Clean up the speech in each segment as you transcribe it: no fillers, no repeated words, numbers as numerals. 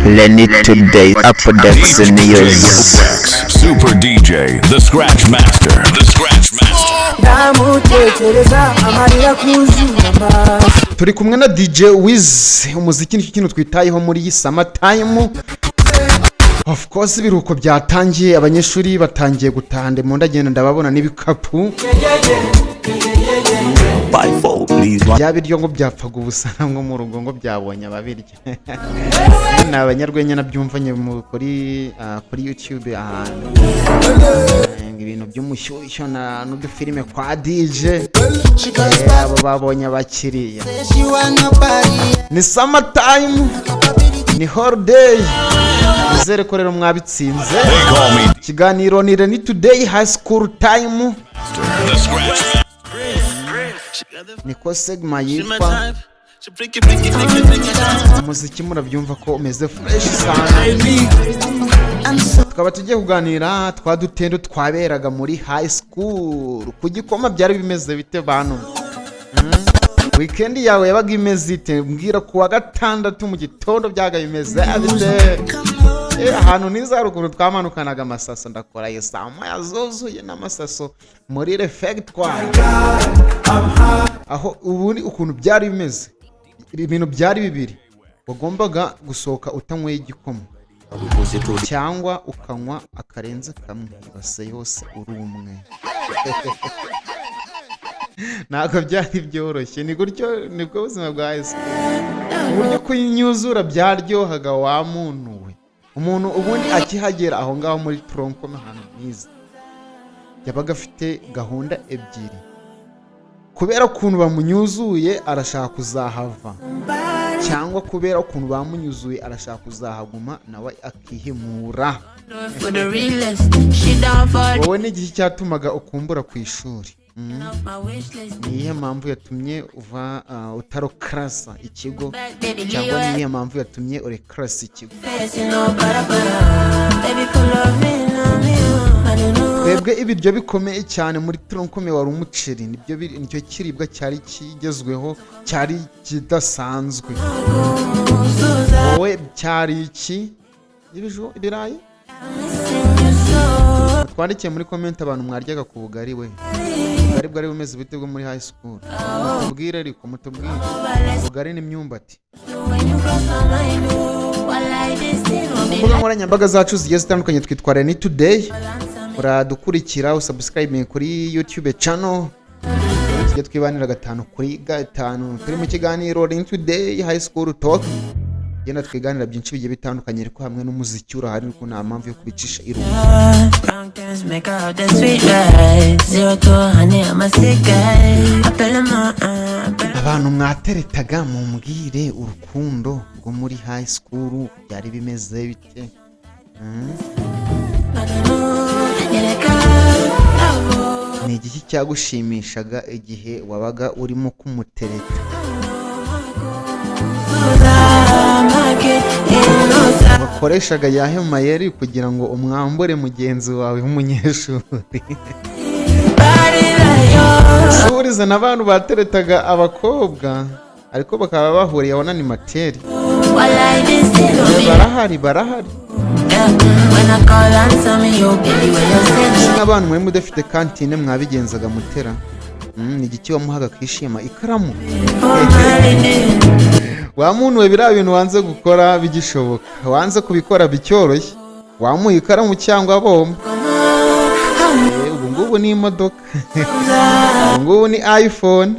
Lenny today up production news. Super DJ, the Scratch Master, the Scratch Master. Turi kumwe na DJ Wiz, umuziki nicyo kintu twitayeho muri iyi summer time. Of course biruko byatangiye, abanyeshuri batangiye gutaha, ndemo ndagenda ndababona n'ibikapu. Byabiryo ngo byapfaga ubusa nko mu rugo ngo byabonye ababirya. Na abanyarwenya nabyumvanye kuri YouTube ahantu. Ibintu by'umushyushyo na n'udufilime kwa DJ. Abo babonye abakiriya. Ni summer time. Ni holiday. Nizere ko rero mwabitsinze. Kiganiro ni Lenny today high school time. Niko segma yitwa umuziki, murabyumva ko umeze fresh sana. Tukaba tugiye kuganira twadutendo twaberaga muri high school. Kugikoma byari bimeze bite bantu? Weekend yawe yabaga imeze ite? Mbwira kuwa gatandatu mu gitondo byaga bimeze abite. Ahantu nizaruguru twamanukanaga amasaso, ndakora yesama yazozuye n'amasaso muri refectoire. Aho ubundi ukuntu byari bimeze, ibintu byari bibiri: wagombaga gusohoka utanyweye igikoma cyangwa ukanywa akarenze kamwe, base yose uri umwe. Ntabwo byari byoroshye, ni gutyo nibwo buzima bwa Yesu. Uburyo kunyuzura byaryohaga wa muntu we. Umuntu ubundi akihagera aho ngaho muri tronkome hano mwiza, yabaga afite gahunda ebyiri. Kubera ukuntu bamunyuzuye arashaka kuzahava, cyangwa kubera ukuntu bamunyuzuye arashaka kuzahaguma nawe akihimura. Wowe ni igihe cyatumaga ukumbura ku ishuri? Niyihe mpamvu yatumye uva utarokarasa ikigo, cyangwa niyihe mpamvu yatumye urekarasa ikigo? Twebwe ibiryo bikomeye cyane muri tronkome wari umuceri. Nicyo kiribwa cyari kigezweho, cyari kidasanzwe. Wowe cyari iki? Ibirayi? Twandikiye muri comment abantu mwaryaga ku bugari we. Ubugari bwari bumeze bite bwo muri high school? Mutubwire ariko mutubwire. Ubugari n'imyumbati. Mbuga nkoranyambaga zacu zigiye zitandukanye twitwa Lenny today. Uradukurikira, usubscribe kuri YouTube channel. Tujye twibanira 5 kuri 5. Turi mu kiganiro Lenny today high school talk. Yenda twiganira byinshi bigiye bitandukanye, ariko hamwe n'umuziki urahari, ko nta mpamvu yo kubicisha irungu. Abantu mwateretaga mumbwire urukundo rwo muri high school byari bimeze bite? Ni igiki cyagushimishaga igihe wabaga urimo kumutereta? Wakoreshaga yahe mayeri kugira ngo umwambure mugenzi wawe w'umunyeshuri? Suriza n'abantu bateretaga abakobwa ariko bakaba bahuriye aho nani materi. Barahari. N'abantu mwe mudafite kantine mwabigenzaga mutera? Ni igiki wamuhaga kwishima? Ikaramu? Wa muntu we biriya bintu wanze gukora bigishoboka, wanze kubikora bicyoroshye, wamuha ikaramu cyangwa bomba. Ubu ngubu ni imodoka, ubu ngubu ni iPhone.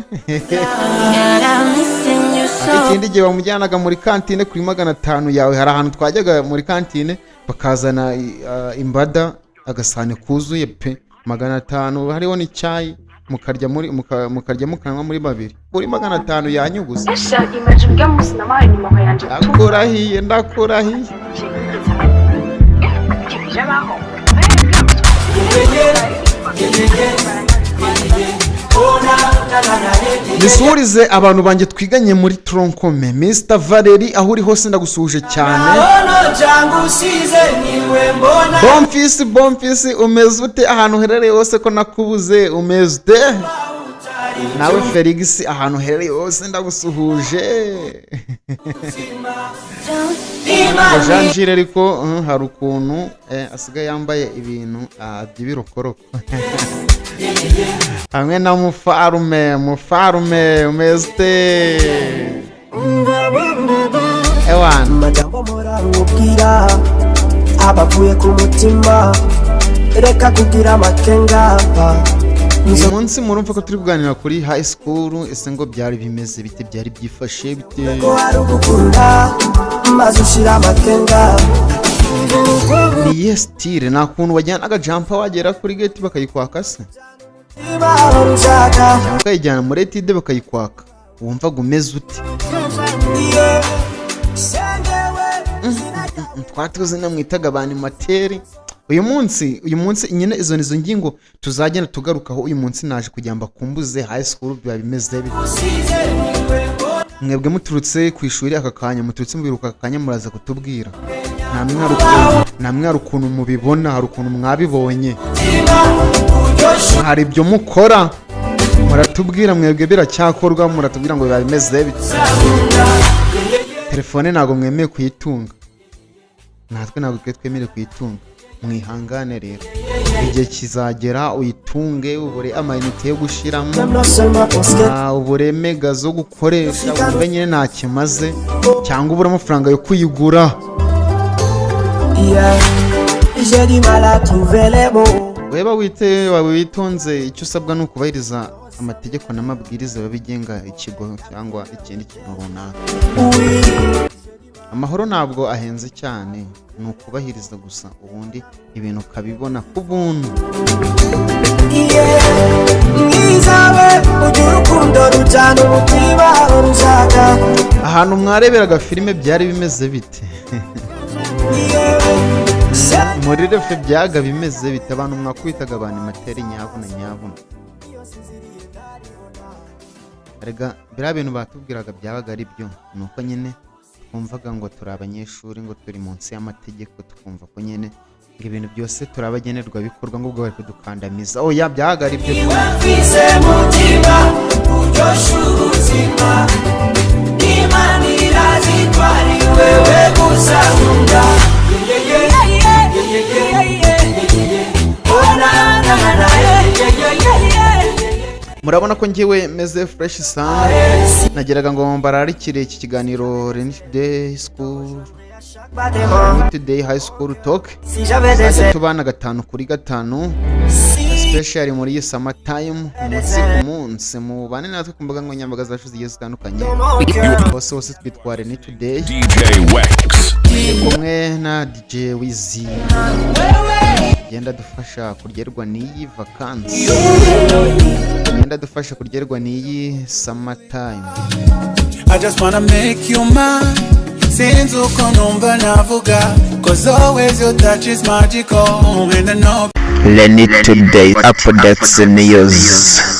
Ikindi gihe bamujyanaga muri kantine kuri 500 yawe, hari ahantu twajyaga muri kantine bakazana imbada agasane kuzuye pe 500, hariho ni chai mukarya mukanwa muri babiri kuri 500 yanyuguza. Ndakurahiye. Nisurize abantu banjye twiganye muri tronkome. Mr Valerie aho uri hose ndagusuhuje cyane. Bonfisi umeze ute ahantu herereye hose ko nakubuze? Umeze ute? nawe Felix ahantu herereye hose ndagusuhuje. Janjire ariko hari ukuntu asigaye yambaye ibintu by'ibirokoroko hamwe na mufarume umeze ewana majambo murarubwira abavuye ku mutima reka kugira amakenga. uyu munsi murumva ko turi kuganira kuri high school. Ese ngo byari bimeze bite, byari byifashe bite? ko hari ugukunda maze ushira amakenga. Ni yes style nta kuntu wajyana agajampa wagera kuri gate bakayikwaka se, bakayijyana muri etide bakayikwaka, wumva gumeze ute? Twatuze namwitaga abanimateri. uyu munsi nyine izo nizo ngingo tuzagenda tugarukaho. uyu munsi naje kugira ngo bakumbuze high school biba bimeze bite. Mwebwe muturutse ku ishuri aka kanya, muturutse mubiruka aka kanya, muraza kutubwira namwe hari ukuntu mubibona, hari ukuntu mwabibonye, hari ibyo mukora muratubwira. Mwebwe biracyakorwa, muratubwira ngo biba bimeze bite. Telefone ntabwo mwemeye kuyitunga, natwe ntabwo twemerewe kuyitunga. Mwihangane rero, igihe kizagera uyitunge, ubure amayinite yo gushiramo, ubure mega zo gukoresha, ubure nyine nta kimaze, cyangwa ubure amafaranga yo kuyigura. Weba witonze, icyo usabwa ni ukubahiriza amategeko n'amabwiriza babigenga ikigo cyangwa ikindi kintu runaka. Amahoro ntabwo ahenze cyane, ni ukubahiriza gusa, ubundi ibintu ukabibona ku buntu. Ahantu mwareberaga filime byari bimeze bite? Muri refe byaga bimeze bite? Abantu mwakubitaga abanimateri nyabuna. Erega biriya bintu batubwiraga byabaga ari byo, nuko nyine twumvaga ngo turi abanyeshuri, ngo turi munsi y'amategeko, twumva ko nyine ngo ibintu byose turabagenerwa bikorwa ngo ubwo bari kudukandamiza. Oya, byaga ari byo. Murabona ko ngewe meze fresh sana. Nageraga ngo mbararikire iki kiganiro Today High School Talk. Tubana 5 kuri 5, especially muri iyi summer time, umunsi mubane natwe ku mbuga nkoranyambaga zacu zigiye zitandukanye. Bose twitware ni Today DJ Wex kumwe na DJ Wizzy. Genda dufasha kurgerwa n'iyi vacancy, genda dufasha kurgerwa n'iyi summer time. I just wanna make you mine. Since uko numva navuga, cause always your touch is magical. And I know Lenny Today, Up Production News.